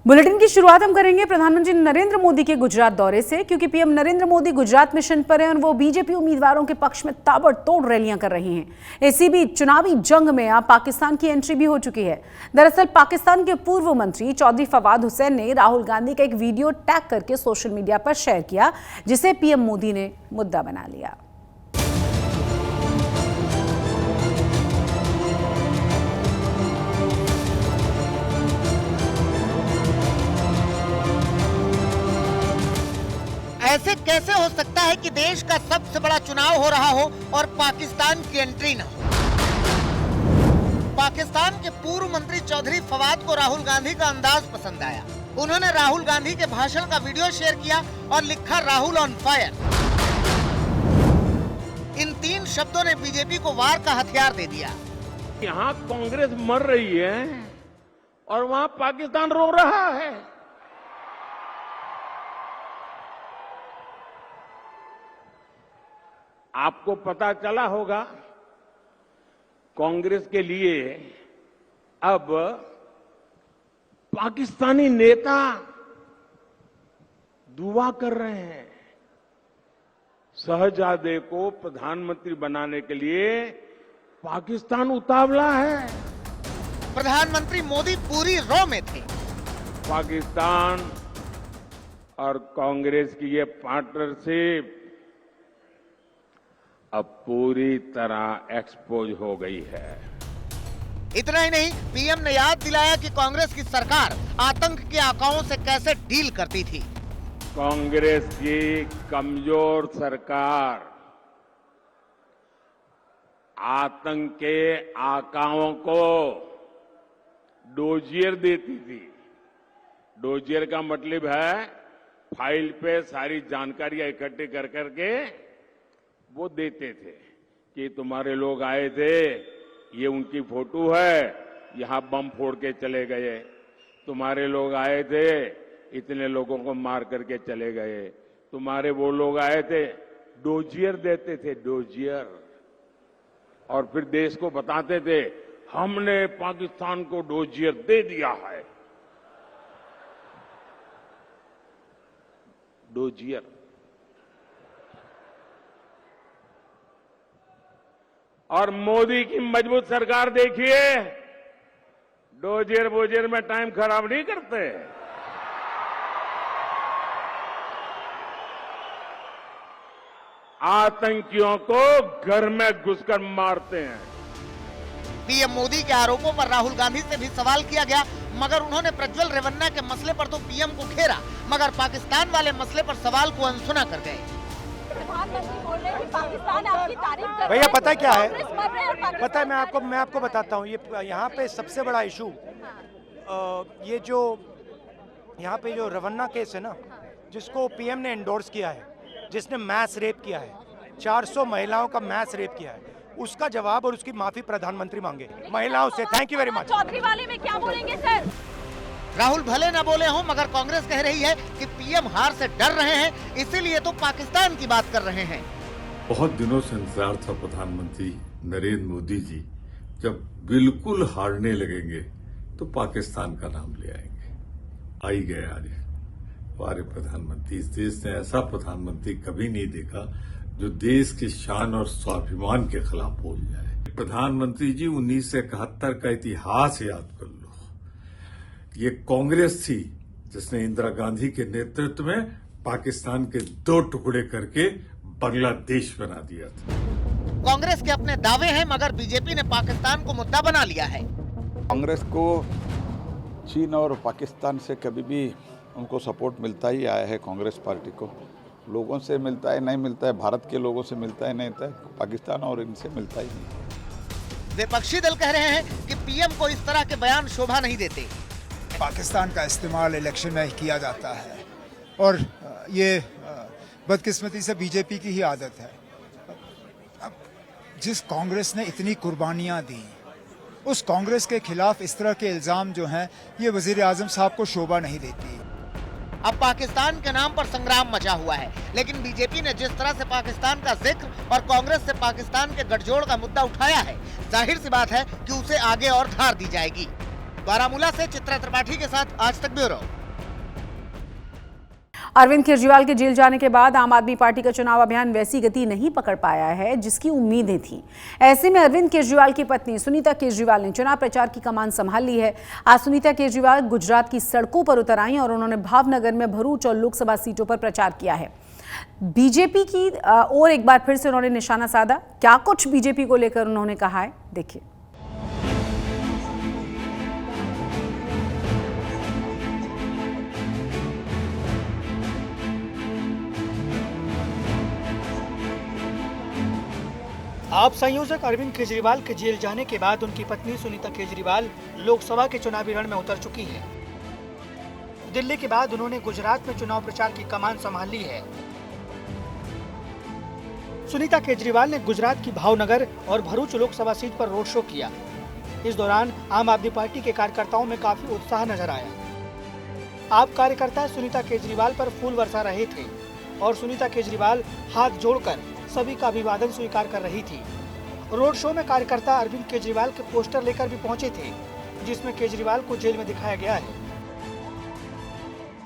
Bulletin की शुरुआत हम करेंगे प्रधानमंत्री नरेंद्र मोदी के गुजरात दौरे से, क्योंकि पीएम नरेंद्र मोदी गुजरात मिशन पर हैं और वो बीजेपी उम्मीदवारों के पक्ष में ताबड़तोड़ रैलियां कर रही हैं। इसी बीच चुनावी जंग में अब पाकिस्तान की एंट्री भी हो चुकी है। दरअसल पाकिस्तान के पूर्व मंत्री चौधरी फवाद हुसैन ने राहुल गांधी का एक वीडियो टैग करके सोशल मीडिया पर शेयर किया, जिसे पीएम मोदी ने मुद्दा बना लिया। ऐसे कैसे हो सकता है कि देश का सबसे बड़ा चुनाव हो रहा हो और पाकिस्तान की एंट्री न हो। पाकिस्तान के पूर्व मंत्री चौधरी फवाद को राहुल गांधी का अंदाज पसंद आया। उन्होंने राहुल गांधी के भाषण का वीडियो शेयर किया और लिखा, राहुल ऑन फायर। इन 3 शब्दों ने बीजेपी को वार का हथियार दे दिया। यहाँ कांग्रेस मर रही है और वहाँ पाकिस्तान रो रहा है। आपको पता चला होगा, कांग्रेस के लिए अब पाकिस्तानी नेता दुआ कर रहे हैं। शहजादे को प्रधानमंत्री बनाने के लिए पाकिस्तान उतावला है। प्रधानमंत्री मोदी पूरी रो में थे। पाकिस्तान और कांग्रेस की ये पार्टनरशिप अब पूरी तरह एक्सपोज हो गई है। इतना ही नहीं, पीएम ने याद दिलाया कि कांग्रेस की सरकार आतंक के आकाओं से कैसे डील करती थी। कांग्रेस की कमजोर सरकार आतंक के आकाओं को डोजियर देती थी। डोजियर का मतलब है फाइल पे सारी जानकारियां इकट्ठी कर करके वो देते थे कि तुम्हारे लोग आए थे, ये उनकी फोटो है, यहां बम फोड़ के चले गए। तुम्हारे लोग आए थे, इतने लोगों को मार करके चले गए। तुम्हारे वो लोग आए थे, डोजियर देते थे, डोजियर। और फिर देश को बताते थे, हमने पाकिस्तान को डोजियर दे दिया है। डोजियर। और मोदी की मजबूत सरकार देखिए, डोजियर बोजियर में टाइम खराब नहीं करते। आतंकियों को घर में घुसकर मारते हैं। पीएम मोदी के आरोपों पर राहुल गांधी से भी सवाल किया गया, मगर उन्होंने प्रज्वल रेवन्ना के मसले पर तो पीएम को घेरा, मगर पाकिस्तान वाले मसले पर सवाल को अनसुना कर गए। प्रधानमंत्री बोल रहे हैं कि पाकिस्तान आपकी तारीफ कर रहा है। भैया पता क्या है, पता है मैं आपको बताता हूँ। ये यहाँ पे सबसे बड़ा इशू ये जो यहाँ पे जो रवन्ना केस है ना, जिसको पीएम ने एंडोर्स किया है, जिसने मैस रेप किया है, 400 महिलाओं का मैस रेप किया है, उसका जवाब और उसकी माफी प्रधानमंत्री मांगे महिलाओं से। Thank you very much. चौधरी वाले में क्या बोलेंगे सर? राहुल भले न बोले हों, मगर कांग्रेस कह रही है कि पीएम हार से डर रहे हैं, इसीलिए तो पाकिस्तान की बात कर रहे हैं। बहुत दिनों से इंतजार था प्रधानमंत्री नरेंद्र मोदी जी, जब बिल्कुल हारने लगेंगे तो पाकिस्तान का नाम ले आएंगे। आई गए आज हमारे प्रधानमंत्री। इस देश ने ऐसा प्रधानमंत्री कभी नहीं देखा जो देश की शान और स्वाभिमान के खिलाफ बोल जाए। प्रधानमंत्री जी, 1971 का इतिहास याद कर लो। ये कांग्रेस थी जिसने इंदिरा गांधी के नेतृत्व में पाकिस्तान के 2 टुकड़े करके बांग्लादेश बना दिया था। कांग्रेस के अपने दावे हैं, मगर बीजेपी ने पाकिस्तान को मुद्दा बना लिया है। कांग्रेस को चीन और पाकिस्तान से कभी भी उनको सपोर्ट मिलता ही आया है। कांग्रेस पार्टी को लोगों से मिलता है, नहीं मिलता है, भारत के लोगों से मिलता है, नहीं मिलता है, पाकिस्तान और इनसे मिलता ही नहीं। विपक्षी दल कह रहे हैं कि पीएम को इस तरह के बयान शोभा नहीं देते। पाकिस्तान का इस्तेमाल इलेक्शन में किया जाता है और ये बदकिस्मती से बीजेपी की ही आदत है। अब जिस कांग्रेस ने इतनी कुर्बानियां दी, उस कांग्रेस के खिलाफ इस तरह के इल्जाम जो हैं, ये वजीर आजम साहब को शोभा नहीं देती। अब पाकिस्तान के नाम पर संग्राम मचा हुआ है, लेकिन बीजेपी ने जिस तरह से पाकिस्तान का जिक्र और कांग्रेस से पाकिस्तान के गठजोड़ का मुद्दा उठाया है, जाहिर सी बात है कि उसे आगे और धार दी जाएगी। बारामूला से चित्रा त्रिपाठी के साथ आज तक ब्यूरो। अरविंद केजरीवाल के जेल जाने के बाद आम आदमी पार्टी का चुनाव अभियान वैसी गति नहीं पकड़ पाया है जिसकी उम्मीदें थीं। ऐसे में अरविंद केजरीवाल की पत्नी सुनीता केजरीवाल ने चुनाव प्रचार की कमान संभाल ली है। आज सुनीता केजरीवाल गुजरात की सड़कों पर उतर आई और उन्होंने भावनगर में भरूच और लोकसभा सीटों पर प्रचार किया है। बीजेपी की ओर एक बार फिर से उन्होंने निशाना साधा। क्या कुछ बीजेपी को लेकर उन्होंने कहा है, देखिए। आप संयोजक अरविंद केजरीवाल के जेल जाने के बाद उनकी पत्नी सुनीता केजरीवाल लोकसभा के चुनावी रण में उतर चुकी हैं। दिल्ली के बाद उन्होंने गुजरात में चुनाव प्रचार की कमान संभाल ली है। सुनीता केजरीवाल ने गुजरात की भावनगर और भरूच लोकसभा सीट पर रोड शो किया। इस दौरान आम आदमी पार्टी के कार्यकर्ताओं में काफी उत्साह नजर आया। आप कार्यकर्ता सुनीता केजरीवाल पर फूल बरसा रहे थे और सुनीता केजरीवाल हाथ जोड़कर सभी का अभिवादन स्वीकार कर रही थी। रोड शो में कार्यकर्ता अरविंद केजरीवाल के पोस्टर लेकर भी पहुंचे थे, जिसमें केजरीवाल को जेल में दिखाया गया है।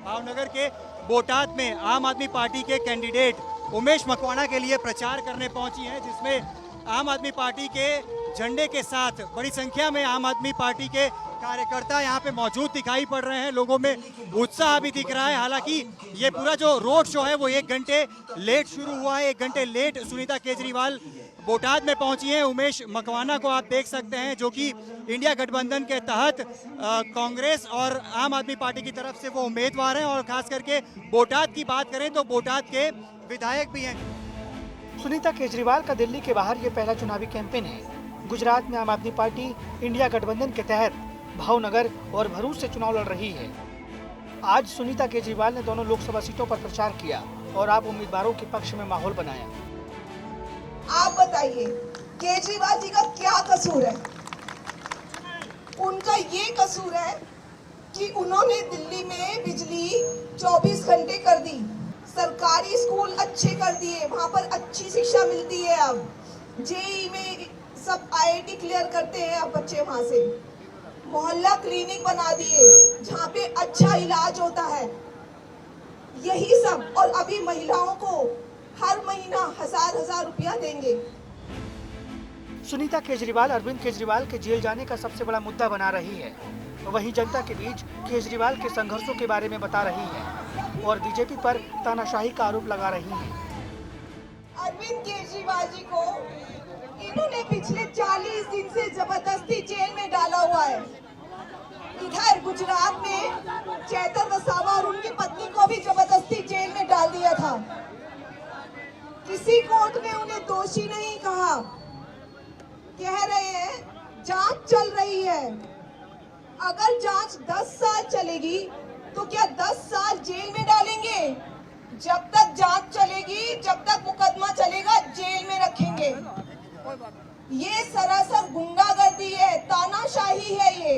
भावनगर के बोटाद में आम आदमी पार्टी के कैंडिडेट उमेश मकवाना के लिए प्रचार करने पहुंची हैं, जिसमें आम आदमी पार्टी के झंडे के साथ बड़ी संख्या में आम आदमी पार्टी के कार्यकर्ता यहां पे मौजूद दिखाई पड़ रहे हैं। लोगों में उत्साह भी दिख रहा है। हालांकि ये पूरा जो रोड शो है वो 1 घंटे लेट शुरू हुआ है। 1 घंटे लेट सुनीता केजरीवाल बोटाद में पहुंची हैं। उमेश मकवाना को आप देख सकते हैं, जो कि इंडिया गठबंधन के तहत कांग्रेस और आम आदमी पार्टी की तरफ से वो उम्मीदवार हैं। और खास करके बोटाद की बात करें तो बोटाद के विधायक भी हैं। सुनीता केजरीवाल का दिल्ली के बाहर ये पहला चुनावी कैंपेन है। गुजरात में आम आदमी पार्टी इंडिया गठबंधन के तहत भावनगर और भरूच से चुनाव लड़ रही है। आज सुनीता केजरीवाल ने दोनों लोकसभा सीटों पर प्रचार किया और आप उम्मीदवारों के पक्ष में माहौल बनाया। आप बताइए, केजरीवाल जी का क्या कसूर है? उनका ये कसूर है कि उन्होंने दिल्ली में बिजली 24 घंटे कर दी, सरकारी स्कूल अच्छे कर दिए, वहां पर अच्छी शिक्षा मिलती है। अब जेईई में सब IIT क्लियर करते हैं अब बच्चे वहां से। मोहल्ला क्लिनिक बना दिए जहाँ पे अच्छा इलाज होता है। यही सब, और अभी महिलाओं को हर महीना 1000 रुपया देंगे। सुनीता केजरीवाल अरविंद केजरीवाल के जेल जाने का सबसे बड़ा मुद्दा बना रही है। वहीं जनता के बीच केजरीवाल के संघर्षों के बारे में बता रही है और बीजेपी पर तानाशाही का आरोप लगा रही है। अरविंद केजरीवाल जी को इन्होंने पिछले 40 दिन से जबरदस्ती जेल में डाला हुआ है। इधर गुजरात में चैतर वसावा और उनकी पत्नी को भी जबरदस्ती जेल में डाल दिया था। किसी कोर्ट ने उन्हें दोषी नहीं कहा। कह रहे हैं जांच चल रही है। अगर जांच 10 साल चलेगी तो क्या 10 साल जेल में डालेंगे? जब तक जांच चलेगी, जब तक मुकदमा चलेगा, जेल में रखेंगे। ये सरासर गुंडागर्दी है, तानाशाही है ये।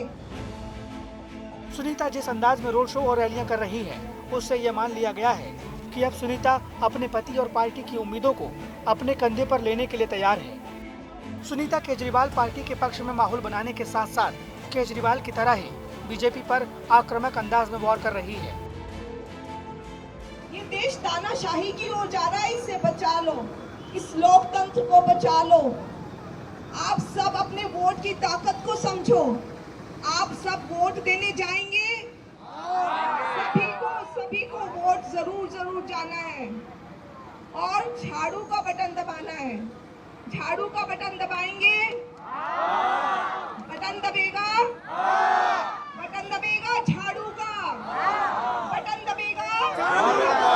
सुनीता जिस अंदाज में रोड शो और रैलियां कर रही है, उससे यह मान लिया गया है कि अब सुनीता अपने पति और पार्टी की उम्मीदों को अपने कंधे पर लेने के लिए तैयार है। सुनीता केजरीवाल पार्टी के पक्ष में माहौल बनाने के साथ साथ केजरीवाल की तरह ही बीजेपी पर आक्रामक अंदाज में वार कर रही है। ये देश तानाशाही की ओर जा रहा है, इससे बचा लो, इस लोकतंत्र को बचा लो। आप सब अपने वोट की ताकत को समझो। आप सब वोट देने जाएंगे, सभी को वोट जरूर जाना है और झाड़ू का बटन दबाना है। झाड़ू का बटन दबाएंगे, बटन दबेगा, बटन दबेगा, झाड़ू का बटन दबेगा, झाड़ू का।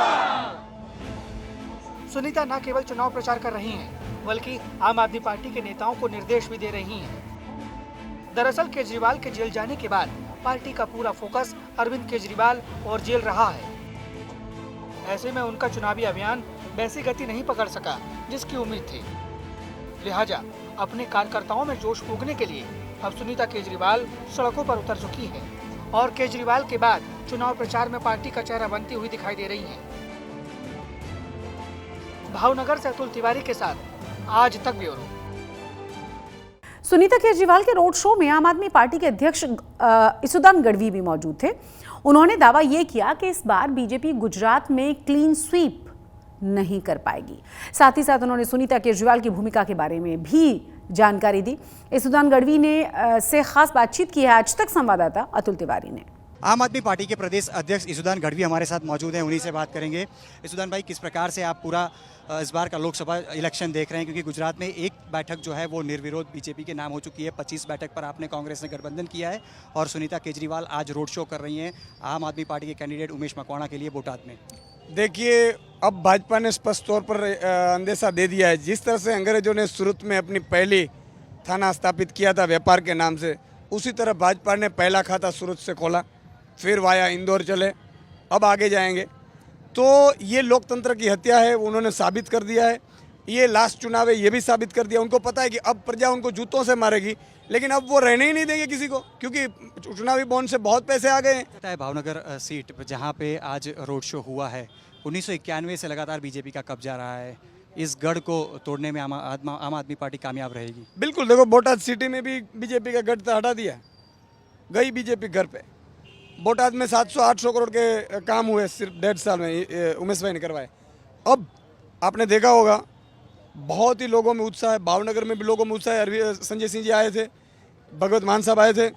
सुनीता न केवल चुनाव प्रचार कर रही हैं, बल्कि आम आदमी पार्टी के नेताओं को निर्देश भी दे रही हैं। दरअसल केजरीवाल के जेल जाने के बाद पार्टी का पूरा फोकस अरविंद केजरीवाल और जेल रहा है। ऐसे में उनका चुनावी अभियान वैसी गति नहीं पकड़ सका जिसकी उम्मीद थी। लिहाजा अपने कार्यकर्ताओं में जोश फूंकने के लिए अब सुनीता केजरीवाल सड़कों पर उतर चुकी है और केजरीवाल के बाद चुनाव प्रचार में पार्टी का चेहरा बनती हुई दिखाई दे रही हैं। भावनगर से अतुल तिवारी के साथ आज तक ब्यूरो। सुनीता केजरीवाल के रोड शो में आम आदमी पार्टी के अध्यक्ष इसुदान गढ़वी भी मौजूद थे। उन्होंने दावा यह किया कि इस बार बीजेपी गुजरात में क्लीन स्वीप नहीं कर पाएगी। साथ ही साथ उन्होंने सुनीता केजरीवाल की भूमिका के बारे में भी जानकारी दी। इसुदान गढ़वी ने से खास बातचीत की है आज तक संवाददाता अतुल तिवारी ने। आम आदमी पार्टी के प्रदेश अध्यक्ष इसुदान गढ़वी हमारे साथ मौजूद हैं, उन्हीं से बात करेंगे। इसुदान भाई, किस प्रकार से आप पूरा इस बार का लोकसभा इलेक्शन देख रहे हैं, क्योंकि गुजरात में एक बैठक जो है वो निर्विरोध बीजेपी के नाम हो चुकी है, 25 बैठक पर आपने कांग्रेस ने गठबंधन किया है और सुनीता केजरीवाल आज रोड शो कर रही हैं आम आदमी पार्टी के कैंडिडेट उमेश मकवाणा के लिए बोटाद में। देखिए, अब भाजपा ने स्पष्ट तौर पर अंदेशा दे दिया है। जिस तरह से अंग्रेजों ने सूरत में अपनी पहली थाना स्थापित किया था व्यापार के नाम से, उसी तरह भाजपा ने पहला खाता सूरत से खोला, फिर वाया इंदौर चले, अब आगे जाएंगे। तो ये लोकतंत्र की हत्या है, उन्होंने साबित कर दिया है। ये लास्ट चुनाव है, ये भी साबित कर दिया। उनको पता है कि अब प्रजा उनको जूतों से मारेगी, लेकिन अब वो रहने ही नहीं देंगे किसी को, क्योंकि चुनावी बॉन्ड से बहुत पैसे आ गए हैं। पता है भावनगर सीट जहाँ पे आज रोड शो हुआ है, 1991 से लगातार बीजेपी का कब्जा रहा है। इस गढ़ को तोड़ने में आम आदमी पार्टी कामयाब रहेगी। बिल्कुल, देखो बोटाद सिटी में भी बीजेपी का गढ़ तो हटा दिया, गई बीजेपी घर पे। बोटाद में 700-800 करोड़ के काम हुए सिर्फ 1.5 साल में, उमेश भाई ने करवाए। अब आपने देखा होगा बहुत ही लोगों में उत्साह है, भावनगर में भी लोगों में उत्साह है। संजय सिंह जी आए थे, भगवत मान साहब आए थे,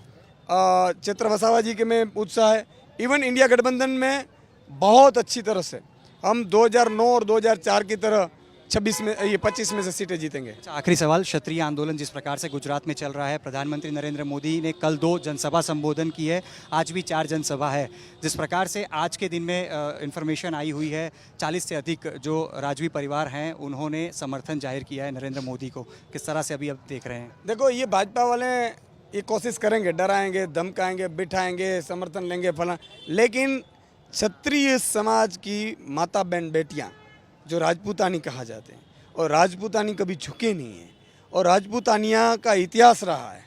चित्र वसावा जी के में उत्साह है। इवन इंडिया गठबंधन में बहुत अच्छी तरह से हम 2009 और 2004 की तरह 25 में से सीटें जीतेंगे। आखिरी सवाल, क्षत्रिय आंदोलन जिस प्रकार से गुजरात में चल रहा है, प्रधानमंत्री नरेंद्र मोदी ने कल 2 जनसभा संबोधन की है, आज भी 4 जनसभा है। जिस प्रकार से आज के दिन में इन्फॉर्मेशन आई हुई है, 40 से अधिक जो राजवी परिवार हैं उन्होंने समर्थन जाहिर किया है नरेंद्र मोदी को। किस तरह से अभी अब देख रहे हैं? देखो, ये भाजपा वाले ये कोशिश करेंगे, डराएंगे, धमकाएंगे, बिठाएंगे, समर्थन लेंगे फला, लेकिन क्षत्रिय समाज की माता बहन बेटियाँ जो राजपूतानी कहा जाते हैं, और राजपूतानी कभी झुके नहीं है, और राजपूतानिया का इतिहास रहा है।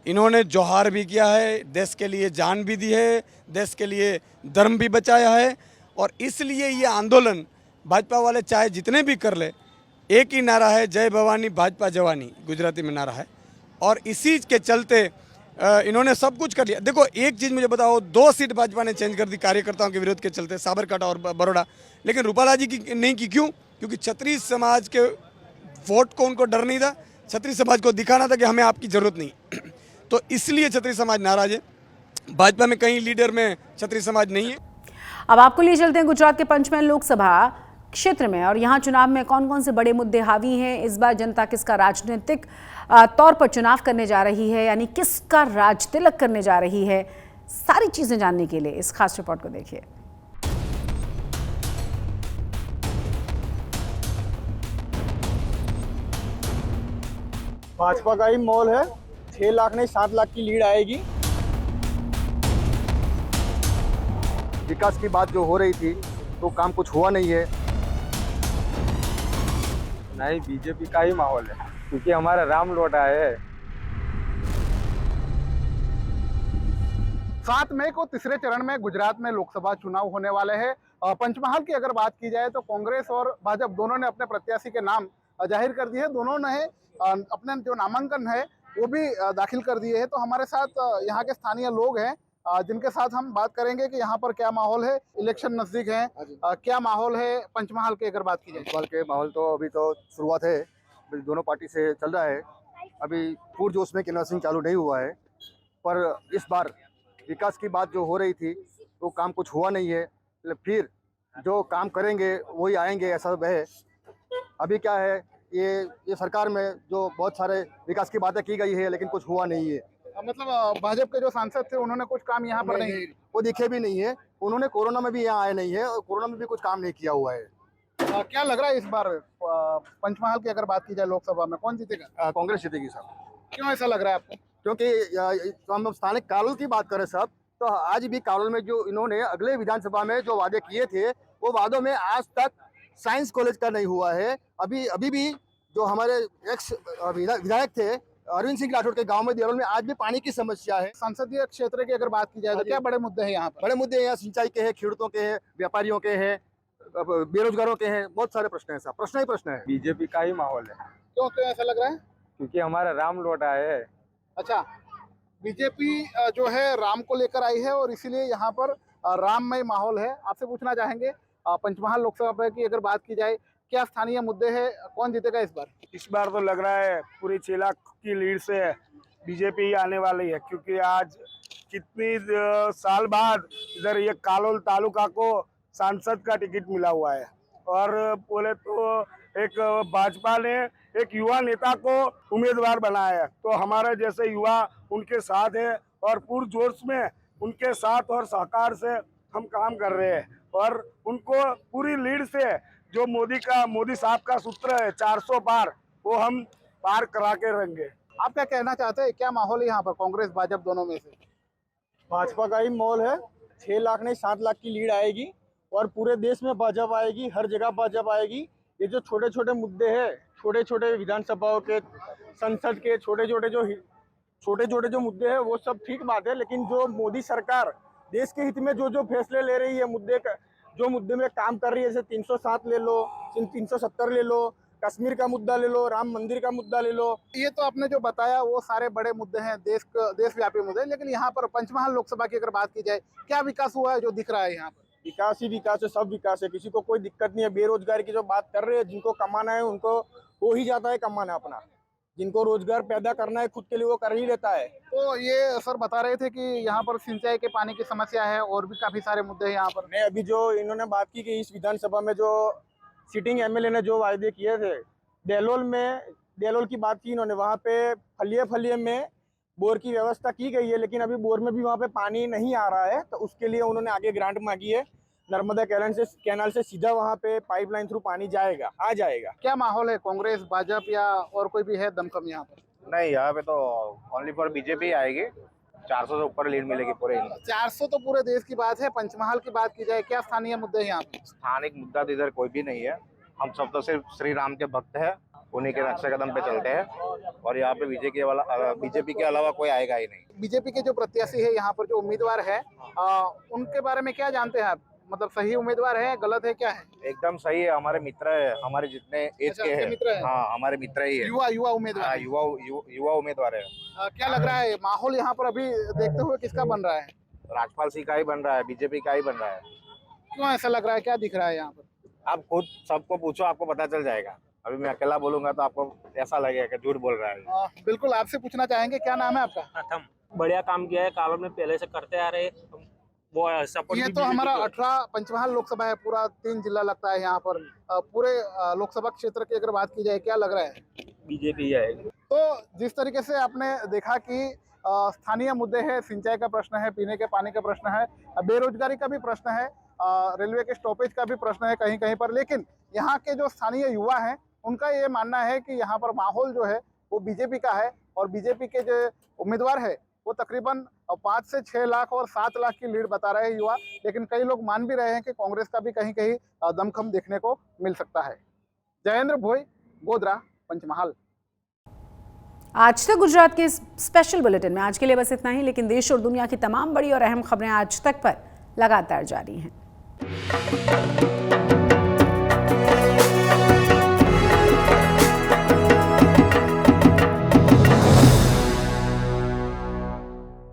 इन्होंने जोहार भी किया है, देश के लिए जान भी दी है, देश के लिए धर्म भी बचाया है, और इसलिए ये आंदोलन भाजपा वाले चाहे जितने भी कर ले, एक ही नारा है, जय भवानी भाजपा जवानी, गुजराती में नारा है। और इसी के चलते इन्होंने सब कुछ कर लिया। देखो, एक चीज़ मुझे बताओ, 2 सीट भाजपा ने चेंज कर दी कार्यकर्ताओं के विरोध के चलते, साबरकांठा और बड़ौदा, लेकिन रूपाला जी की नहीं की। क्यों? क्योंकि क्षत्रिय समाज के वोट को उनको डर नहीं था, क्षत्रिय समाज को दिखाना था कि हमें आपकी ज़रूरत नहीं। तो इसलिए क्षत्रिय समाज नाराज है। भाजपा में कहीं लीडर में क्षत्रिय समाज नहीं है। अब आपको लिए चलते हैं गुजरात के पंचमहल लोकसभा क्षेत्र में, और यहाँ चुनाव में कौन कौन से बड़े मुद्दे हावी हैं। इस बार जनता किसका राजनीतिक तौर पर चुनाव करने जा रही है, यानी किसका राज तिलक करने जा रही है, सारी चीजें जानने के लिए इस खास रिपोर्ट को देखिए। भाजपा का ही मॉल है, 6 लाख नहीं 7 लाख की लीड आएगी। विकास की बात जो हो रही थी तो काम कुछ हुआ नहीं है। नहीं, बीजेपी का ही माहौल है, क्योंकि हमारा राम लौट आए है। 7 मई को तीसरे चरण में गुजरात में लोकसभा चुनाव होने वाले हैं। पंचमहाल की अगर बात की जाए तो कांग्रेस और भाजपा दोनों ने अपने प्रत्याशी के नाम जाहिर कर दिए हैं। दोनों ने अपने जो नामांकन है वो भी दाखिल कर दिए हैं। तो हमारे साथ यहाँ के स्थानीय लोग हैं जिनके साथ हम बात करेंगे कि यहाँ पर क्या माहौल है। इलेक्शन नजदीक है, क्या माहौल है पंचमहाल के अगर बात की जाए? पंचमहाल के माहौल तो अभी तो शुरुआत है, दोनों पार्टी से चल रहा है। अभी पूरजोश में कैनवासिंग चालू नहीं हुआ है, पर इस बार विकास की बात जो हो रही थी तो काम कुछ हुआ नहीं है। फिर जो काम करेंगे वही आएंगे, ऐसा है। अभी क्या है, ये सरकार में जो बहुत सारे विकास की बातें की गई है लेकिन कुछ हुआ नहीं है। मतलब भाजपा के जो सांसद थे उन्होंने कुछ काम यहाँ पर नहीं, वो दिखे भी नहीं है। उन्होंने कोरोना में भी यहाँ आए नहीं है और कोरोना में भी कुछ काम नहीं किया हुआ है। क्या लग रहा है इस बार पंचमहाल की अगर बात की जाए लोकसभा में कौन जीतेगा? कांग्रेस जीतेगी साहब। क्यों ऐसा लग रहा है आपको? क्योंकि हम स्थानिक कालोल की बात करें साहब, तो आज भी कालोल में जो इन्होंने अगले विधानसभा में जो वादे किए थे वो वादों में आज तक साइंस कॉलेज का नहीं हुआ है। अभी भी जो हमारे एक्स विधायक थे अरविंद सिंह राठौड़ के गांव में देरोल में आज भी पानी की समस्या है। संसदीय क्षेत्र की अगर बात की जाए तो क्या बड़े मुद्दे हैं यहाँ पर? बड़े मुद्दे यहाँ सिंचाई के हैं, खेडूतों के हैं, व्यापारियों के हैं, बेरोजगारों के हैं, बहुत सारे प्रश्न हैं। प्रश्न ही प्रश्न है। बीजेपी का ही माहौल है। क्यों क्यों ऐसा लग रहा है? क्योंकि हमारा राम लौट आए है। अच्छा, बीजेपी जो है राम को लेकर आई है और इसीलिए यहाँ पर राममय माहौल है। आपसे पूछना चाहेंगे पंचमहाल लोकसभा की अगर बात की जाए, क्या स्थानीय मुद्दे हैं, कौन जीतेगा इस बार? इस बार तो लग रहा है पूरी 6 लाख की लीड से बीजेपी ही आने वाली है, क्योंकि आज कितनी साल बाद इधर ये कालोल तालुका को सांसद का टिकट मिला हुआ है। और बोले तो एक भाजपा ने एक युवा नेता को उम्मीदवार बनाया है, तो हमारे जैसे युवा उनके साथ है और पुरजोश में उनके साथ और सहकार से हम काम कर रहे हैं। और उनको पूरी लीड से जो मोदी साहब का सूत्र है 400 पार, वो हम पार करा के रहेंगे। आप क्या कहना चाहते हैं, क्या माहौल है यहाँ पर कांग्रेस भाजपा दोनों में से? भाजपा का ही माहौल है। 6 लाख नहीं 7 लाख की लीड आएगी और पूरे देश में भाजपा आएगी, हर जगह भाजपा आएगी। ये जो छोटे छोटे मुद्दे हैं, छोटे छोटे विधानसभाओं के, संसद के छोटे छोटे जो मुद्दे हैं वो सब ठीक बात है, लेकिन जो मोदी सरकार देश के हित में जो फैसले ले रही है, मुद्दे में काम कर रही है, जैसे 307 ले लो, 370 ले लो, कश्मीर का मुद्दा ले लो, राम मंदिर का मुद्दा ले लो। ये तो आपने जो बताया वो सारे बड़े मुद्दे हैं, देशव्यापी मुद्दे। लेकिन यहाँ पर पंचमहाल लोकसभा की अगर बात की जाए, क्या विकास हुआ है जो दिख रहा है यहाँ पर? विकास ही विकास है, सब विकास है, किसी को कोई दिक्कत नहीं है। बेरोजगारी की जो बात कर रहे हैं, जिनको कमाना है उनको हो ही जाता है कमाना अपना, जिनको रोजगार पैदा करना है खुद के लिए वो कर ही लेता है। तो ये सर बता रहे थे कि यहाँ पर सिंचाई के पानी की समस्या है और भी काफी सारे मुद्दे हैं यहाँ पर। नहीं, अभी जो इन्होंने बात की कि इस विधानसभा में जो सिटिंग एमएलए ने जो वायदे किए थे, देलोल की बात की इन्होंने, वहाँ पे फलिये में बोर की व्यवस्था की गई है, लेकिन अभी बोर में भी वहाँ पे पानी नहीं आ रहा है, तो उसके लिए उन्होंने आगे ग्रांट मांगी है। नर्मदा कैनाल से सीधा वहाँ पे पाइपलाइन थ्रू पानी आ जाएगा। क्या माहौल है, कांग्रेस भाजपा या और कोई भी है दमखम यहाँ पर? नहीं, यहाँ पे तो ओनली फॉर बीजेपी आएगी। 400 से ऊपर लीड मिलेगी पूरे। 400 तो पूरे देश की बात है। पंचमहाल की बात की जाए, क्या स्थानीय मुद्दे हैं यहाँ पे? स्थानिक मुद्दा तो इधर कोई भी नहीं है। हम सब तो सिर्फ श्री राम के भक्त हैं, उन्हीं के नक्शे कदम पे चलते हैं और यहाँ पे बीजेपी के अलावा कोई आएगा ही नहीं। बीजेपी के जो प्रत्याशी है यहाँ पर, जो उम्मीदवार है, उनके बारे में क्या जानते हैं आप? मतलब सही उम्मीदवार है, गलत है, क्या है? एकदम सही है, हमारे मित्र है, हमारे जितने एज के हैं। हाँ, हमारे मित्र ही है। युवा उम्मीदवार। युवा उम्मीदवार है। क्या लग रहा है माहौल यहाँ पर अभी देखते हुए किसका बन रहा है? राजपाल सिंह का ही बन रहा है, बीजेपी का ही बन रहा है। क्यों ऐसा लग रहा है, क्या दिख रहा है यहाँ पर? आप खुद सबको पूछो, आपको पता चल जाएगा। अभी मैं अकेला बोलूंगा तो आपको ऐसा लगेगा कि झूठ बोल रहा है। बिल्कुल, आपसे पूछना चाहेंगे, क्या नाम है आपका? प्रथम, बढ़िया काम किया है, कालों में पहले से करते आ रहे, वो सपोर्ट। ये तो हमारा 18 पंचमहाल लोकसभा है, पूरा 3 जिला लगता है यहाँ पर। पूरे लोकसभा क्षेत्र की अगर बात की जाए, क्या लग रहा है? बीजेपी आएगी। तो जिस तरीके से आपने देखा कि स्थानीय मुद्दे हैं, सिंचाई का प्रश्न है, पीने के पानी का प्रश्न है, बेरोजगारी का भी प्रश्न है, रेलवे के स्टॉपेज का भी प्रश्न है कहीं कहीं पर। लेकिन यहाँ के जो स्थानीय युवा हैं, उनका ये मानना है कि यहाँ पर माहौल जो है वो बीजेपी का है और बीजेपी के जो उम्मीदवार है वो तकरीबन 5 से 6 लाख और 7 लाख की लीड बता रहे हैं युवा। लेकिन कई लोग मान भी रहे हैं कि कांग्रेस का भी कहीं कहीं दमखम देखने को मिल सकता है। जयेंद्र भोई, गोधरा, पंचमहाल। आज तक गुजरात के स्पेशल बुलेटिन में आज के लिए बस इतना ही, लेकिन देश और दुनिया की तमाम बड़ी और अहम खबरें आज तक पर लगातार जारी हैं।